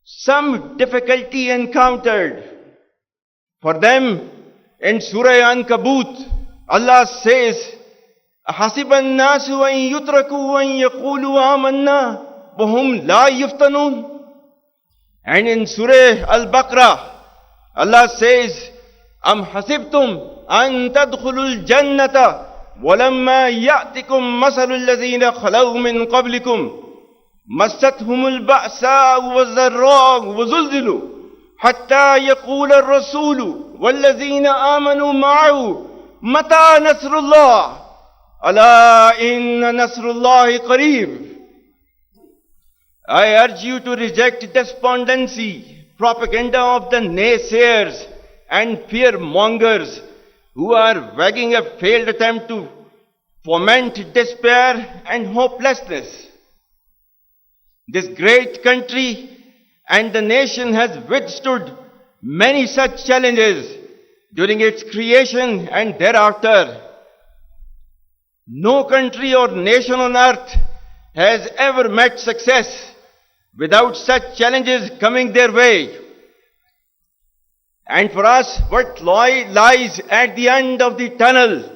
some difficulty encountered. For them, in Surah Ankabut, Allah says, أَحَسِبَ النَّاسُ أَن يُتْرَكُوا أَن يَقُولُوا آمَنَّا وَهُمْ لَا يُفْتَنُونَ. And in Surah Al-Baqarah, Allah says, أَمْ حَسِبْتُمْ أَن تَدْخُلُوا الْجَنَّةَ وَلَمَّا يَأْتِكُمْ مَثَلُ الَّذِينَ خَلَوْا مِنْ قَبْلِكُمْ مَسَّتْهُمُ الْبَأْسَاءُ وَالضَّرَّاءُ وَزُلْزِلُوا حَتَّى يَقُولَ الرَّسُولُ وَالَّذِينَ آمَنُوا مَعَهُ مَتَى نَصْرُ اللَّهِ أَلَا إِنَّ نَصْرَ اللَّهِ قَرِيبٌ. I urge you to reject despondency, propaganda of the naysayers and fear-mongers who are wagging a failed attempt to foment despair and hopelessness. This great country and the nation has withstood many such challenges during its creation and thereafter. No country or nation on earth has ever met success without such challenges coming their way. And for us, what lies at the end of the tunnel,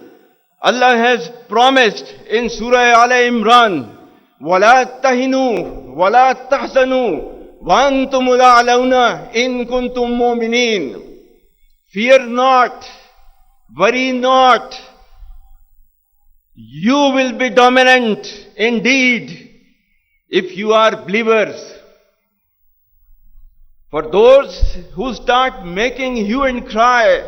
Allah has promised in Surah Al-Imran, وَلَا تَهِنُوا وَلَا تَحْزَنُوا وَأَنْتُمُ الْأَعْلَوْنَ إِن كُنْتُم مُؤْمِنِينَ. Fear not, worry not. You will be dominant indeed if you are believers. For those who start making hue and cry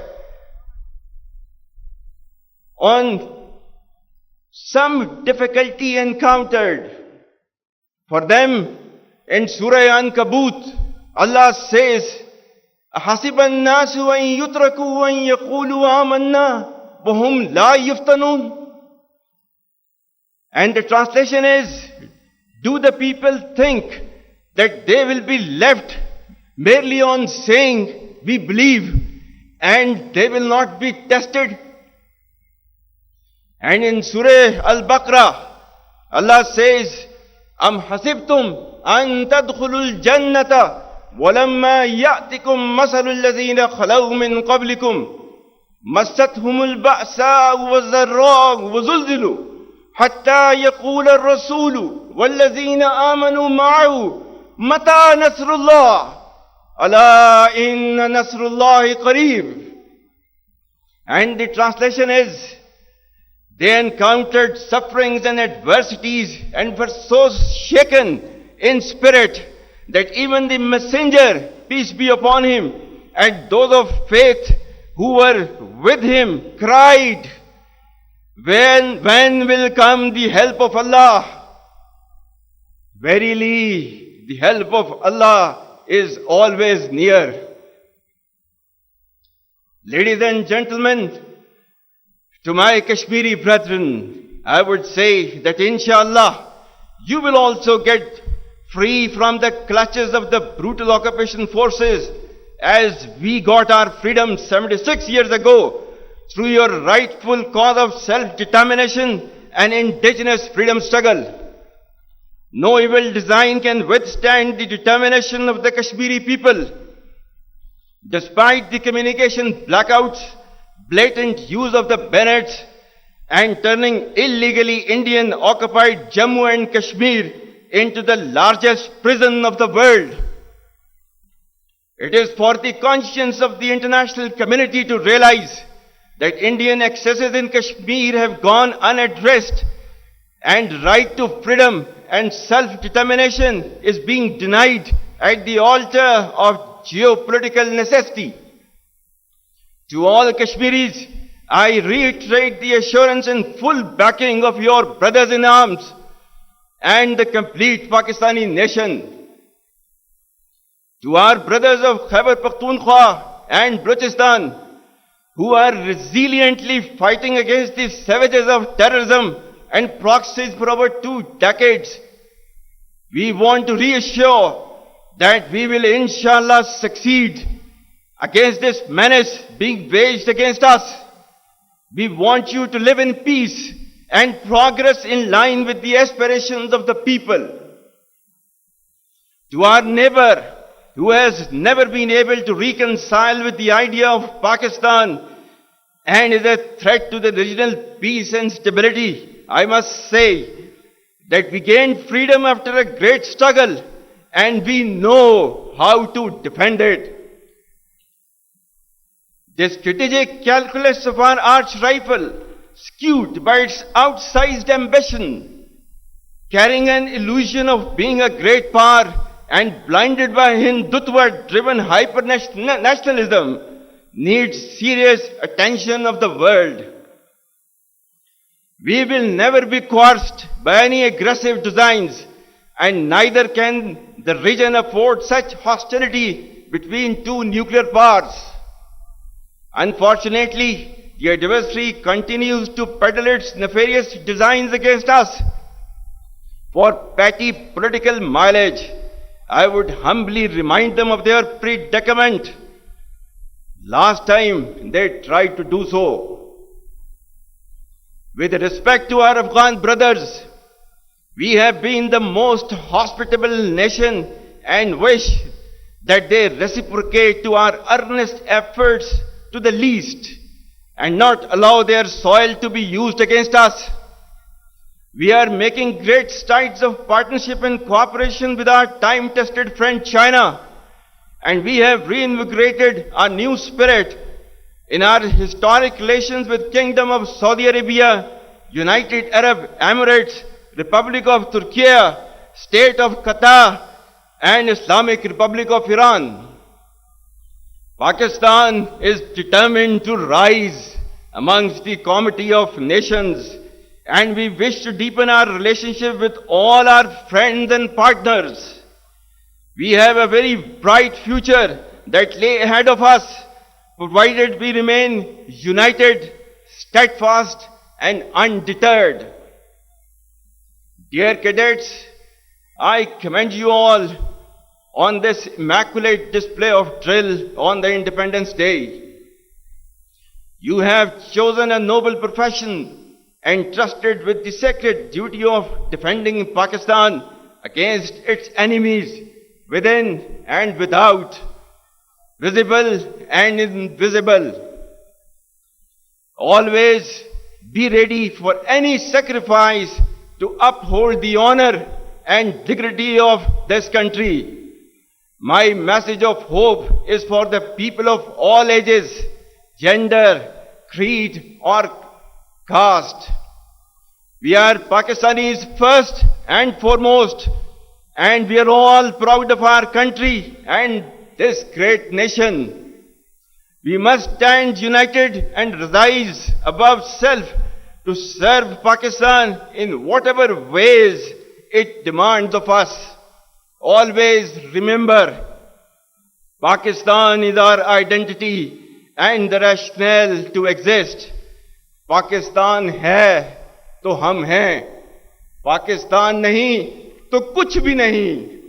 on some difficulty encountered, for them in Surah Ankabut, Allah says, أَحَسِبَ النَّاسُ أَن يُتْرَكُوا أَن يَقُولُوا آمَنَّا وَهُمْ لَا يُفْتَنُونَ. And the translation is, do the people think that they will be left merely on saying, we believe, and they will not be tested? And in Surah Al-Baqarah, Allah says, أَمْ حَسِبْتُمْ أَن تَدْخُلُوا الْجَنَّةَ وَلَمَّا يَأْتِكُمْ مَثَلُ الَّذِينَ خَلَوْا مِنْ قَبْلِكُمْ مَسَّتْهُمُ الْبَأْسَاءُ وَالضَّرَّاءُ وَزُلْزِلُوا حَتَّى يَقُولَ الرَّسُولُ وَالَّذِينَ آمَنُوا مَعَهُ مَتَى نَصْرُ اللَّهِ أَلَا إِنَّ نَصْرَ اللَّهِ قَرِيبٌ. And the translation is, they encountered sufferings and adversities and were so shaken in spirit that even the messenger, peace be upon him, and those of faith who were with him cried, when will come the help of Allah? Verily, the help of Allah is always near. Ladies and gentlemen, to my Kashmiri brethren, I would say that inshallah, you will also get free from the clutches of the brutal occupation forces as we got our freedom 76 years ago through your rightful cause of self-determination and indigenous freedom struggle. No evil design can withstand the determination of the Kashmiri people. Despite the communication blackouts, blatant use of the bayonets, and turning illegally Indian-occupied Jammu and Kashmir into the largest prison of the world, it is for the conscience of the international community to realize that Indian excesses in Kashmir have gone unaddressed and right to freedom and self-determination is being denied at the altar of geopolitical necessity. To all Kashmiris, I reiterate the assurance and full backing of your brothers in arms and the complete Pakistani nation. To our brothers of Khyber Pakhtunkhwa and Balochistan, who are resiliently fighting against the savages of terrorism and proxies for over 2 decades, we want to reassure that we will inshallah succeed against this menace being waged against us. We want you to live in peace and progress in line with the aspirations of the people. To our neighbor who has never been able to reconcile with the idea of Pakistan and is a threat to the regional peace and stability, I must say that we gained freedom after a great struggle and we know how to defend it. The strategic calculus of our arch rifle, skewed by its outsized ambition, carrying an illusion of being a great power and blinded by Hindutva-driven hyper-nationalism, needs serious attention of the world. We will never be coerced by any aggressive designs, and neither can the region afford such hostility between two nuclear powers. Unfortunately, the adversary continues to peddle its nefarious designs against us. For petty political mileage, I would humbly remind them of their predicament. Last time they tried to do so. With respect to our Afghan brothers, we have been the most hospitable nation and wish that they reciprocate to our earnest efforts to the least and not allow their soil to be used against us. We are making great strides of partnership and cooperation with our time-tested friend China, and we have reinvigorated our new spirit in our historic relations with Kingdom of Saudi Arabia, United Arab Emirates, Republic of Turkey, State of Qatar, and Islamic Republic of Iran. Pakistan is determined to rise amongst the comity of nations, and we wish to deepen our relationship with all our friends and partners. We have a very bright future that lay ahead of us, provided we remain united, steadfast, and undeterred. Dear cadets, I commend you all on this immaculate display of drill on the Independence Day. You have chosen a noble profession entrusted with the sacred duty of defending Pakistan against its enemies within and without, visible and invisible. Always be ready for any sacrifice to uphold the honor and dignity of this country. My message of hope is for the people of all ages, gender, creed, or caste. We are Pakistanis first and foremost, and we are all proud of our country and this great nation. We must stand united and rise above self to serve Pakistan in whatever ways it demands of us. Always remember, Pakistan is our identity and the rationale to exist. Pakistan है तो हम हैं, पाकिस्तान नहीं तो कुछ भी नहीं.